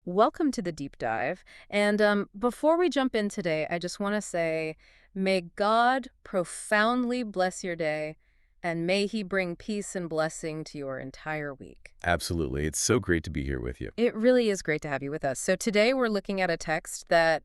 Welcome to the deep dive. And before we jump in today, I just want to say, may God profoundly bless your day, and may He bring peace and blessing to your entire week. Absolutely. It's so great to be here with you. It really is great to have you with us. So today we're looking at a text that,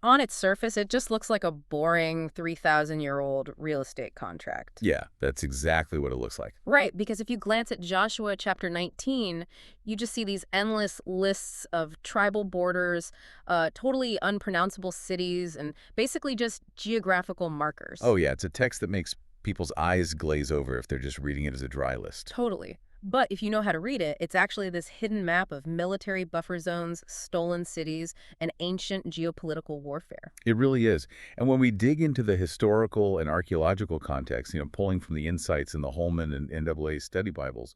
on its surface, it just looks like a boring 3,000-year-old real estate contract. Yeah, that's exactly what it looks like. Right, because if you glance at Joshua chapter 19, you just see these endless lists of tribal borders, totally unpronounceable cities, and basically just geographical markers. Oh, yeah, it's a text that makes people's eyes glaze over if they're just reading it as a dry list. Totally. But if you know how to read it, it's actually this hidden map of military buffer zones, stolen cities, and ancient geopolitical warfare. It really is. And when we dig into the historical and archaeological context, pulling from the insights in the Holman and NAA study Bibles,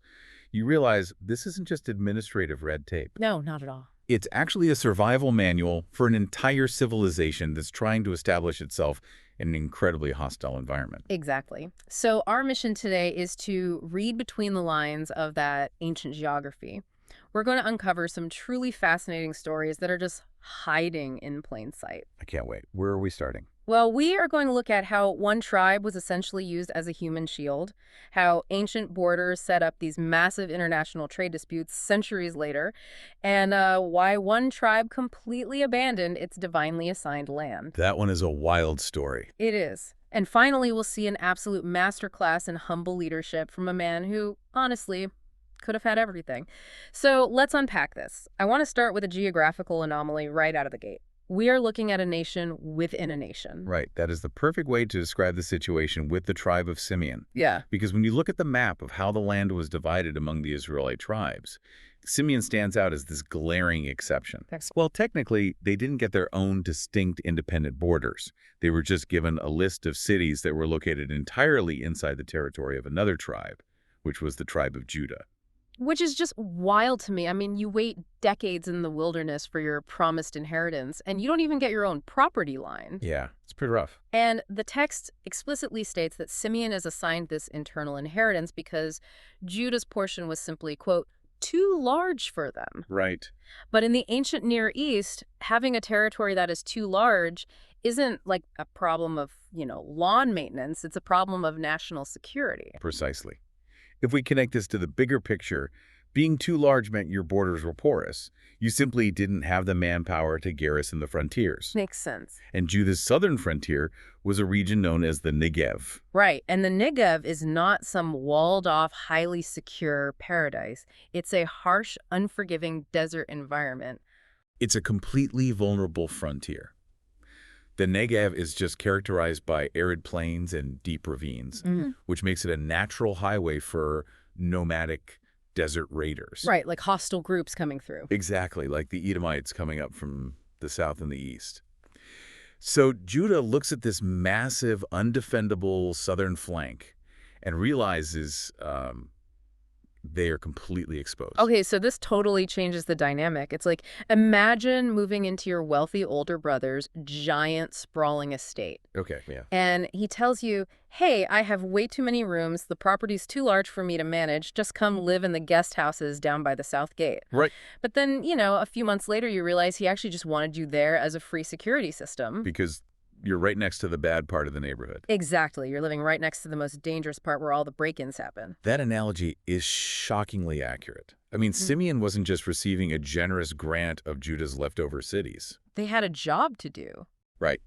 you realize this isn't just administrative red tape. No, not at all. It's actually a survival manual for an entire civilization that's trying to establish itself in an incredibly hostile environment. Exactly. So our mission today is to read between the lines of that ancient geography. We're going to uncover some truly fascinating stories that are just hiding in plain sight. I can't wait. Where are we starting? Well, we are going to look at how one tribe was essentially used as a human shield, how ancient borders set up these massive international trade disputes centuries later, and why one tribe completely abandoned its divinely assigned land. That one is a wild story. It is. And finally, we'll see an absolute masterclass in humble leadership from a man who, honestly, could have had everything. So let's unpack this. I want to start with a geographical anomaly right out of the gate. We are looking at a nation within a nation. Right. That is the perfect way to describe the situation with the tribe of Simeon. Yeah. Because when you look at the map of how the land was divided among the Israelite tribes, Simeon stands out as this glaring exception. Well, technically, they didn't get their own distinct independent borders. They were just given a list of cities that were located entirely inside the territory of another tribe, which was the tribe of Judah. Which is just wild to me. You wait decades in the wilderness for your promised inheritance, and you don't even get your own property line. Yeah, it's pretty rough. And the text explicitly states that Simeon is assigned this internal inheritance because Judah's portion was simply, quote, too large for them. Right. But in the ancient Near East, having a territory that is too large isn't like a problem of, lawn maintenance. It's a problem of national security. Precisely. If we connect this to the bigger picture, being too large meant your borders were porous. You simply didn't have the manpower to garrison the frontiers. Makes sense. And Judah's southern frontier was a region known as the Negev. Right. And the Negev is not some walled-off, highly secure paradise. It's a harsh, unforgiving desert environment. It's a completely vulnerable frontier. The Negev is just characterized by arid plains and deep ravines, which makes it a natural highway for nomadic desert raiders. Right, like hostile groups coming through. Exactly, like the Edomites coming up from the south and the east. So Judah looks at this massive, undefendable southern flank and realizes they are completely exposed. Okay, so this totally changes the dynamic. It's like, imagine moving into your wealthy older brother's giant, sprawling estate. Okay, yeah. And he tells you, hey, I have way too many rooms. The property's too large for me to manage. Just come live in the guest houses down by the south gate. Right. But then, a few months later, you realize he actually just wanted you there as a free security system. Because you're right next to the bad part of the neighborhood. Exactly. You're living right next to the most dangerous part where all the break-ins happen. That analogy is shockingly accurate. Simeon wasn't just receiving a generous grant of Judah's leftover cities. They had a job to do. Right.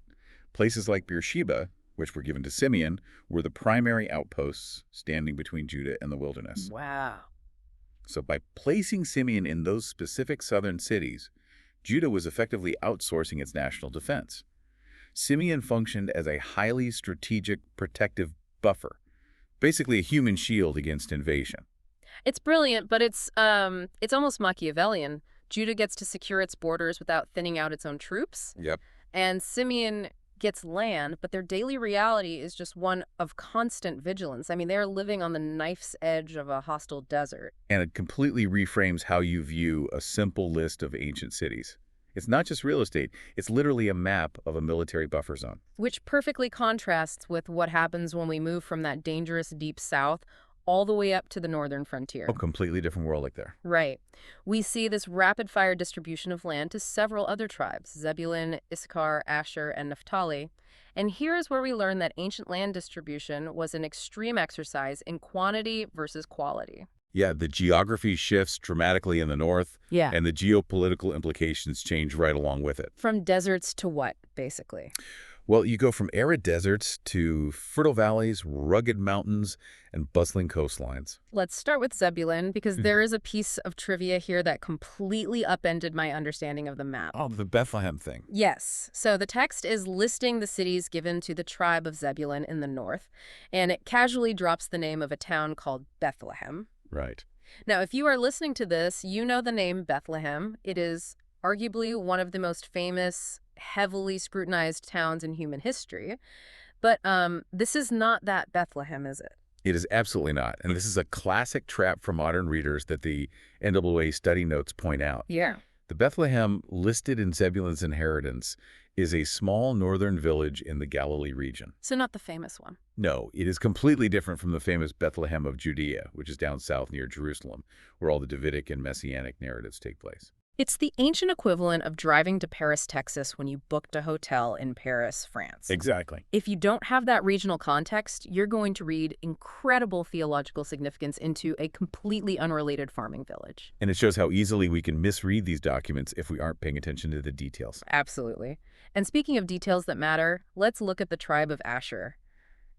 Places like Beersheba, which were given to Simeon, were the primary outposts standing between Judah and the wilderness. Wow. So by placing Simeon in those specific southern cities, Judah was effectively outsourcing its national defense. Simeon functioned as a highly strategic protective buffer, basically a human shield against invasion. It's brilliant, but it's almost Machiavellian. Judah gets to secure its borders without thinning out its own troops. Yep. And Simeon gets land, but their daily reality is just one of constant vigilance. They're living on the knife's edge of a hostile desert. And it completely reframes how you view a simple list of ancient cities. It's not just real estate. It's literally a map of a military buffer zone. Which perfectly contrasts with what happens when we move from that dangerous deep south all the way up to the northern A frontier. completely different world like there. Right. We see this rapid-fire distribution of land to several other tribes, Zebulun, Issachar, Asher, and Naphtali. And here's where we learn that ancient land distribution was an extreme exercise in quantity versus quality. Yeah, the geography shifts dramatically in the north, Yeah. and the geopolitical implications change right along with it. From deserts to what, basically? Well, you go from arid deserts to fertile valleys, rugged mountains, and bustling coastlines. Let's start with Zebulun, because there is a piece of trivia here that completely upended my understanding of the map. Oh, the Bethlehem thing. Yes. So the text is listing the cities given to the tribe of Zebulun in the north, and it casually drops the name of a town called Bethlehem. Right. Now, if you are listening to this, you know the name Bethlehem. It is arguably one of the most famous, heavily scrutinized towns in human history. But this is not that Bethlehem, is it? It is absolutely not. And this is a classic trap for modern readers that the NAA study notes point out. Yeah. The Bethlehem listed in Zebulun's inheritance is a small northern village in the Galilee region. So not the famous one. No, it is completely different from the famous Bethlehem of Judea, which is down south near Jerusalem, where all the Davidic and Messianic narratives take place. It's the ancient equivalent of driving to Paris, Texas when you booked a hotel in Paris, France. Exactly. If you don't have that regional context, you're going to read incredible theological significance into a completely unrelated farming village. And it shows how easily we can misread these documents if we aren't paying attention to the details. Absolutely. And speaking of details that matter, let's look at the tribe of Asher.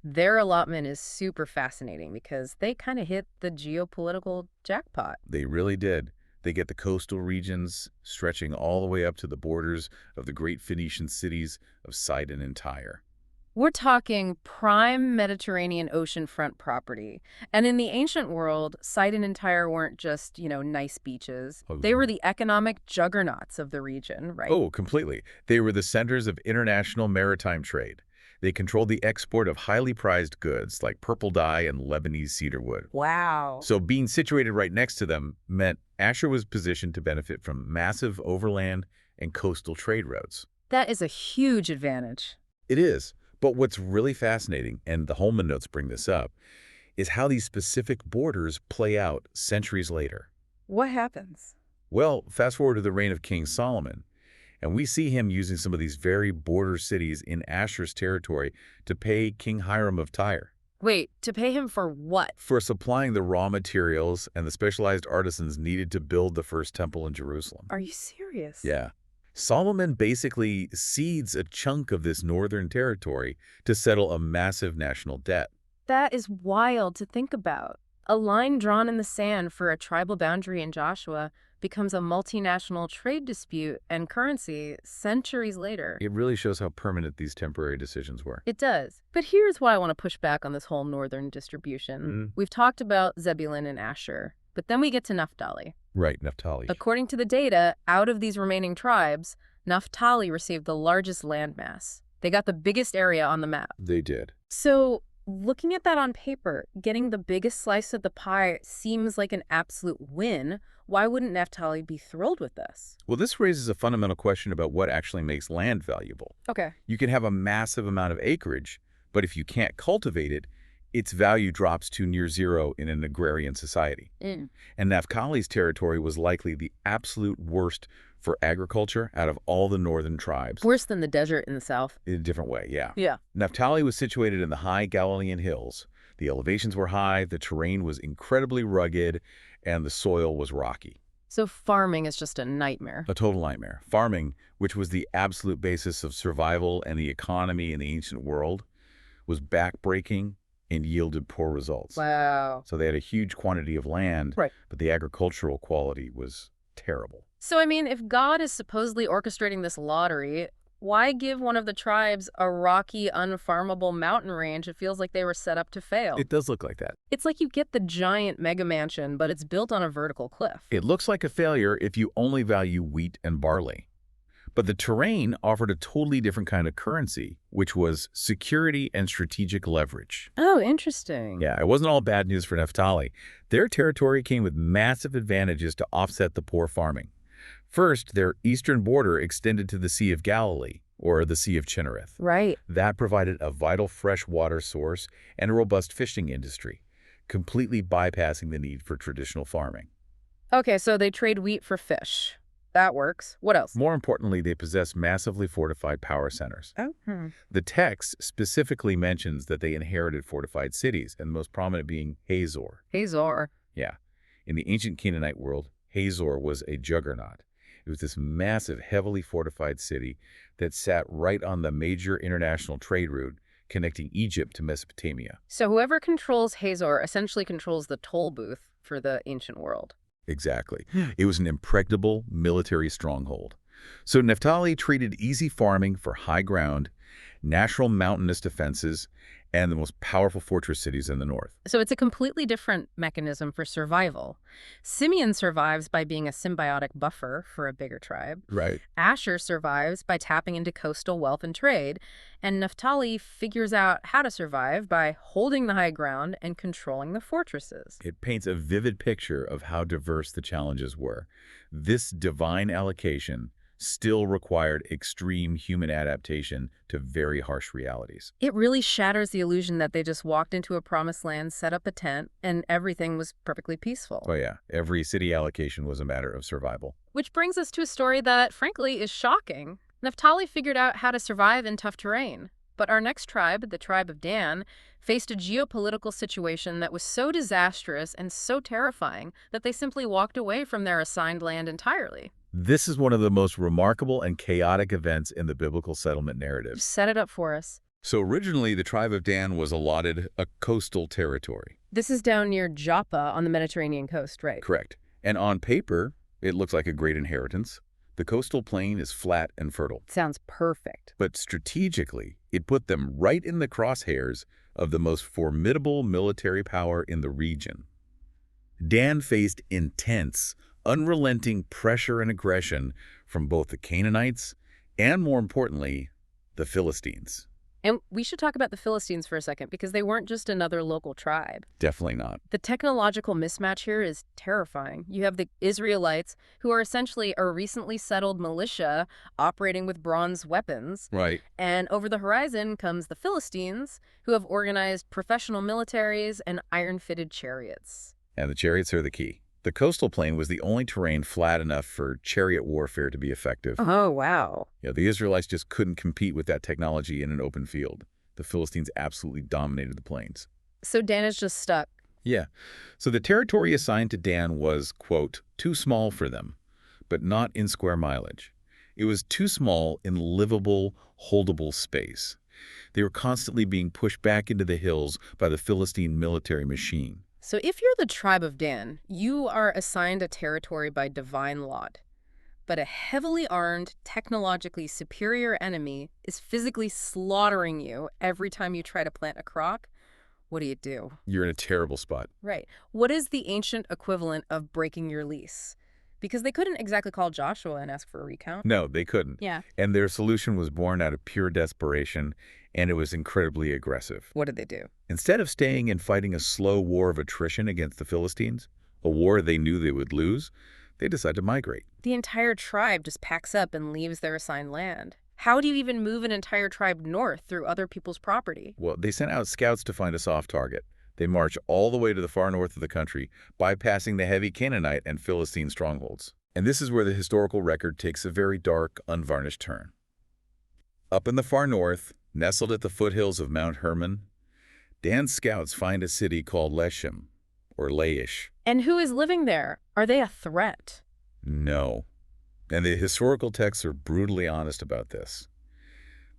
Their allotment is super fascinating because they kind of hit the geopolitical jackpot. They really did. They get the coastal regions stretching all the way up to the borders of the great Phoenician cities of Sidon and Tyre. We're talking prime Mediterranean oceanfront property. And in the ancient world, Sidon and Tyre weren't just, nice beaches. Oh. They were the economic juggernauts of the region, right? Oh, completely. They were the centers of international maritime trade. They controlled the export of highly prized goods like purple dye and Lebanese cedar wood. Wow. So being situated right next to them meant Asher was positioned to benefit from massive overland and coastal trade routes. That is a huge advantage. It is. But what's really fascinating, and the Holman notes bring this up, is how these specific borders play out centuries later. What happens? Well, fast forward to the reign of King Solomon, and we see him using some of these very border cities in Asher's territory to pay King Hiram of Tyre. Wait, to pay him for what? For supplying the raw materials and the specialized artisans needed to build the first temple in Jerusalem. Are you serious? Yeah. Solomon basically cedes a chunk of this northern territory to settle a massive national debt. That is wild to think about. A line drawn in the sand for a tribal boundary in Joshua becomes a multinational trade dispute and currency centuries later. It really shows how permanent these temporary decisions were. It does. But here's why I want to push back on this whole northern distribution. We've talked about Zebulun and Asher, but then we get to Naphtali. Right, Naphtali. According to the data, out of these remaining tribes, Naphtali received the largest landmass. They got the biggest area on the map. They did. So, looking at that on paper, getting the biggest slice of the pie seems like an absolute win. Why wouldn't Naphtali be thrilled with this? Well, this raises a fundamental question about what actually makes land valuable. Okay. You can have a massive amount of acreage, but if you can't cultivate it, its value drops to near zero in an agrarian society. And Naphtali's territory was likely the absolute worst for agriculture out of all the northern tribes. Worse than the desert in the south. In a different way, yeah. Yeah. Naphtali was situated in the high Galilean hills. The elevations were high, the terrain was incredibly rugged, and the soil was rocky. So farming is just a nightmare. A total nightmare. Farming, which was the absolute basis of survival and the economy in the ancient world, was backbreaking and yielded poor results. Wow. So they had a huge quantity of land, Right. but the agricultural quality was terrible. So, if God is supposedly orchestrating this lottery, why give one of the tribes a rocky, unfarmable mountain range? It feels like they were set up to fail. It does look like that. It's like you get the giant mega mansion, but it's built on a vertical cliff. It looks like a failure if you only value wheat and barley. But the terrain offered a totally different kind of currency, which was security and strategic leverage. Oh, interesting. Yeah, it wasn't all bad news for Naphtali. Their territory came with massive advantages to offset the poor farming. First, their eastern border extended to the Sea of Galilee, or the Sea of Chinnereth. Right. That provided a vital fresh water source and a robust fishing industry. completely bypassing the need for traditional farming. Okay, so they trade wheat for fish. That works. What else? More importantly, they possess massively fortified power centers. Oh. The text specifically mentions that they inherited fortified cities, and the most prominent being Hazor. Hazor. Yeah. In the ancient Canaanite world, Hazor was a juggernaut. It was this massive, heavily fortified city that sat right on the major international trade route connecting Egypt to Mesopotamia. So whoever controls Hazor essentially controls the toll booth for the ancient world. Exactly. It was an impregnable military stronghold. So Naphtali treated easy farming for high ground, natural mountainous defenses, and the most powerful fortress cities in the north. So it's a completely different mechanism for survival. Simeon survives by being a symbiotic buffer for a bigger tribe. Right. Asher survives by tapping into coastal wealth and trade. And Naphtali figures out how to survive by holding the high ground and controlling the fortresses. It paints a vivid picture of how diverse the challenges were. This divine allocation still required extreme human adaptation to very harsh realities. It really shatters the illusion that they just walked into a promised land, set up a tent, and everything was perfectly peaceful. Oh yeah, every city allocation was a matter of survival. Which brings us to a story that, frankly, is shocking. Naphtali figured out how to survive in tough terrain. But our next tribe, the tribe of Dan, faced a geopolitical situation that was so disastrous and so terrifying that they simply walked away from their assigned land entirely. This is one of the most remarkable and chaotic events in the biblical settlement narrative. Set it up for us. So originally, the tribe of Dan was allotted a coastal territory. This is down near Joppa on the Mediterranean coast, right? Correct. And on paper, it looks like a great inheritance. The coastal plain is flat and fertile. Sounds perfect. But strategically, it put them right in the crosshairs of the most formidable military power in the region. Dan faced intense, unrelenting pressure and aggression from both the Canaanites and, more importantly, the Philistines. And we should talk about the Philistines for a second, because they weren't just another local tribe. Definitely not. The technological mismatch here is terrifying. You have the Israelites, who are essentially a recently settled militia operating with bronze weapons. Right. And over the horizon comes the Philistines, who have organized professional militaries and iron-fitted chariots. And the chariots are the key. The coastal plain was the only terrain flat enough for chariot warfare to be effective. Oh, wow. The Israelites just couldn't compete with that technology in an open field. The Philistines absolutely dominated the plains. So Dan is just stuck. Yeah. So the territory assigned to Dan was, quote, too small for them, but not in square mileage. It was too small in livable, holdable space. They were constantly being pushed back into the hills by the Philistine military machine. So if you're the tribe of Dan, you are assigned a territory by divine lot. But a heavily armed, technologically superior enemy is physically slaughtering you every time you try to plant a crop. What do you do? You're in a terrible spot. Right. What is the ancient equivalent of breaking your lease? Because they couldn't exactly call Joshua and ask for a recount. No, they couldn't. Yeah. And their solution was born out of pure desperation, and it was incredibly aggressive. What did they do? Instead of staying and fighting a slow war of attrition against the Philistines, a war they knew they would lose, they decided to migrate. The entire tribe just packs up and leaves their assigned land. How do you even move an entire tribe north through other people's property? Well, they sent out scouts to find a soft target. They march all the way to the far north of the country, bypassing the heavy Canaanite and Philistine strongholds. And this is where the historical record takes a very dark, unvarnished turn. Up in the far north, nestled at the foothills of Mount Hermon, Dan's scouts find a city called Leshem, or Laish. And who is living there? Are they a threat? No. And the historical texts are brutally honest about this.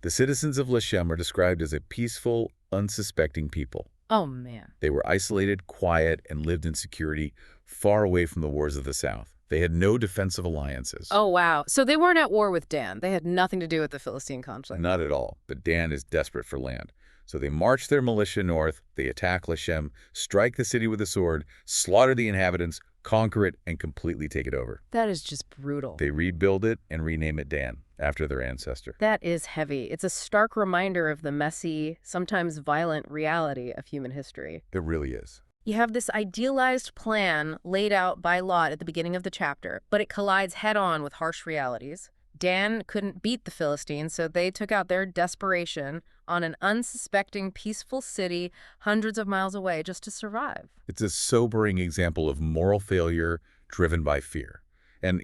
The citizens of Leshem are described as a peaceful, unsuspecting people. Oh, man. They were isolated, quiet, and lived in security, far away from the wars of the South. They had no defensive alliances. Oh, wow. So they weren't at war with Dan. They had nothing to do with the Philistine conflict. Not at all. But Dan is desperate for land. So they march their militia north, they attack Leshem, strike the city with a sword, slaughter the inhabitants, conquer it, and completely take it over. That is just brutal. They rebuild it and rename it Dan, after their ancestor. That is heavy. It's a stark reminder of the messy, sometimes violent reality of human history. It really is. You have this idealized plan laid out by Lot at the beginning of the chapter, but it collides head-on with harsh realities. Dan couldn't beat the Philistines, so they took out their desperation on an unsuspecting, peaceful city hundreds of miles away just to survive. It's a sobering example of moral failure driven by fear. And,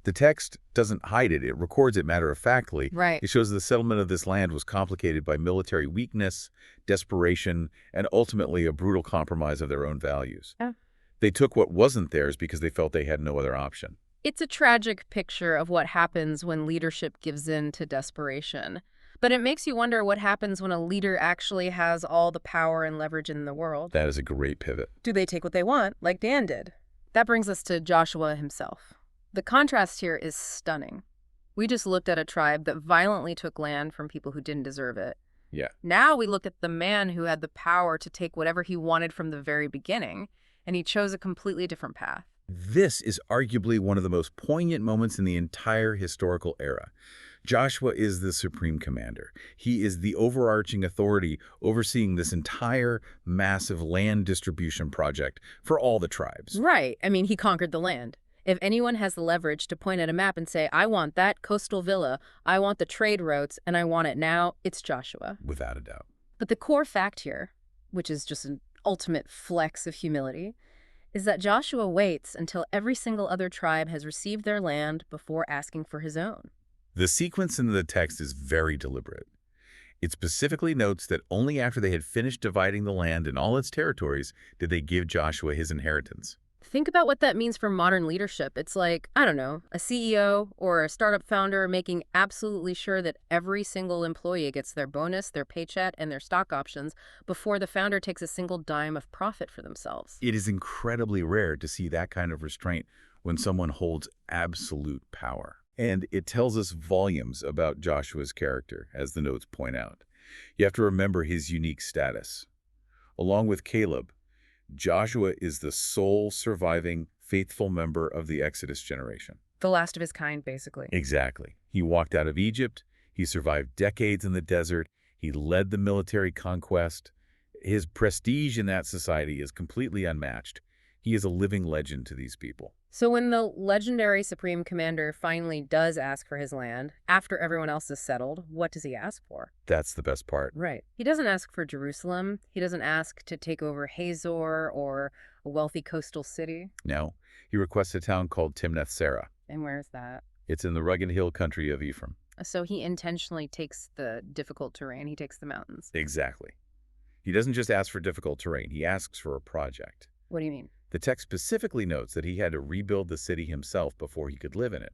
the text doesn't hide it. It records it matter-of-factly. Right. It shows the settlement of this land was complicated by military weakness, desperation, and ultimately a brutal compromise of their own values. Yeah. They took what wasn't theirs because they felt they had no other option. It's a tragic picture of what happens when leadership gives in to desperation. But it makes you wonder what happens when a leader actually has all the power and leverage in the world. That is a great pivot. Do they take what they want, like Dan did? That brings us to Joshua himself. The contrast here is stunning. We just looked at a tribe that violently took land from people who didn't deserve it. Yeah. Now we look at the man who had the power to take whatever he wanted from the very beginning, and he chose a completely different path. This is arguably one of the most poignant moments in the entire historical era. Joshua is the supreme commander. He is the overarching authority overseeing this entire massive land distribution project for all the tribes. Right. I mean, he conquered the land. If anyone has the leverage to point at a map and say, I want that coastal villa, I want the trade routes, and I want it now, it's Joshua. Without a doubt. But the core fact here, which is just an ultimate flex of humility, is that Joshua waits until every single other tribe has received their land before asking for his own. The sequence in the text is very deliberate. It specifically notes that only after they had finished dividing the land in all its territories did they give Joshua his inheritance. Think about what that means for modern leadership. It's like, I don't know, a CEO or a startup founder making absolutely sure that every single employee gets their bonus, their paycheck, and their stock options before the founder takes a single dime of profit for themselves. It is incredibly rare to see that kind of restraint when someone holds absolute power. And it tells us volumes about Joshua's character, as the notes point out. You have to remember his unique status. Along with Caleb, Joshua is the sole surviving faithful member of the Exodus generation. The last of his kind, basically. Exactly. He walked out of Egypt. He survived decades in the desert. He led the military conquest. His prestige in that society is completely unmatched. He is a living legend to these people. So when the legendary Supreme Commander finally does ask for his land, after everyone else is settled, what does he ask for? That's the best part. Right. He doesn't ask for Jerusalem. He doesn't ask to take over Hazor or a wealthy coastal city. No, he requests a town called Timnath-Serah. And where's that? It's in the rugged hill country of Ephraim. So he intentionally takes the difficult terrain. He takes the mountains. Exactly. He doesn't just ask for difficult terrain. He asks for a project. What do you mean? The text specifically notes that he had to rebuild the city himself before he could live in it.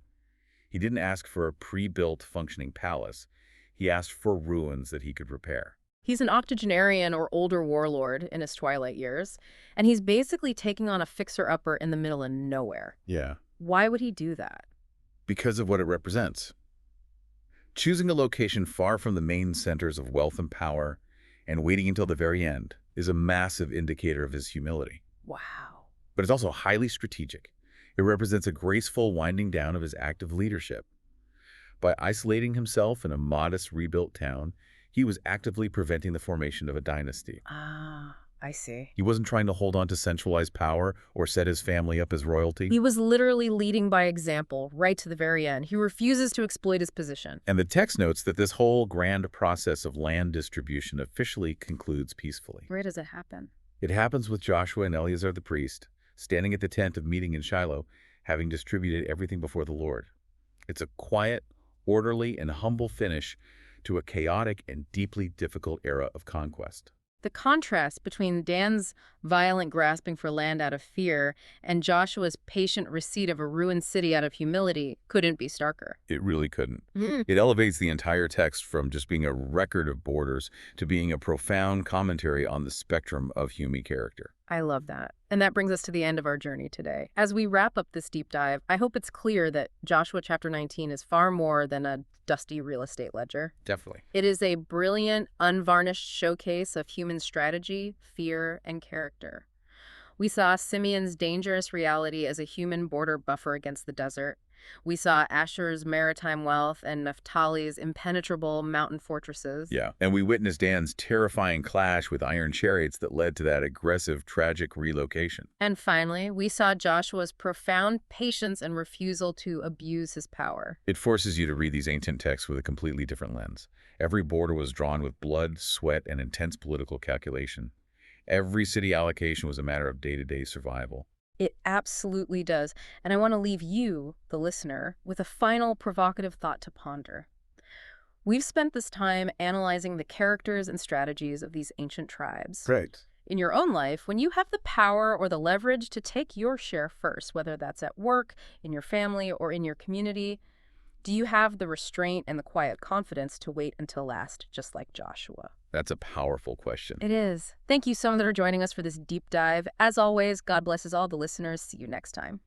He didn't ask for a pre-built functioning palace. He asked for ruins that he could repair. He's an octogenarian or older warlord in his twilight years, and he's basically taking on a fixer-upper in the middle of nowhere. Yeah. Why would he do that? Because of what it represents. Choosing a location far from the main centers of wealth and power and waiting until the very end is a massive indicator of his humility. Wow. But it's also highly strategic. It represents a graceful winding down of his active leadership. By isolating himself in a modest rebuilt town, he was actively preventing the formation of a dynasty. Ah, I see. He wasn't trying to hold on to centralized power or set his family up as royalty. He was literally leading by example right to the very end. He refuses to exploit his position. And the text notes that this whole grand process of land distribution officially concludes peacefully. Where does it happen? It happens with Joshua and Eleazar the priest, standing at the tent of meeting in Shiloh, having distributed everything before the Lord. It's a quiet, orderly, and humble finish to a chaotic and deeply difficult era of conquest. The contrast between Dan's violent grasping for land out of fear and Joshua's patient receipt of a ruined city out of humility couldn't be starker. It really couldn't. Mm-mm. It elevates the entire text from just being a record of borders to being a profound commentary on the spectrum of human character. I love that. And that brings us to the end of our journey today. As we wrap up this deep dive, I hope it's clear that Joshua chapter 19 is far more than a dusty real estate ledger. Definitely. It is a brilliant, unvarnished showcase of human strategy, fear, and character. We saw Simeon's dangerous reality as a human border buffer against the desert, We saw Asher's maritime wealth and Naphtali's impenetrable mountain fortresses. Yeah, and we witnessed Dan's terrifying clash with iron chariots that led to that aggressive, tragic relocation. And finally, we saw Joshua's profound patience and refusal to abuse his power. It forces you to read these ancient texts with a completely different lens. Every border was drawn with blood, sweat, and intense political calculation. Every city allocation was a matter of day-to-day survival. It absolutely does. And I want to leave you, the listener, with a final provocative thought to ponder. We've spent this time analyzing the characters and strategies of these ancient tribes. Right. In your own life, when you have the power or the leverage to take your share first, whether that's at work, in your family, or in your community, do you have the restraint and the quiet confidence to wait until last, just like Joshua? That's a powerful question. It is. Thank you so much for joining us for this deep dive. As always, God blesses all the listeners. See you next time.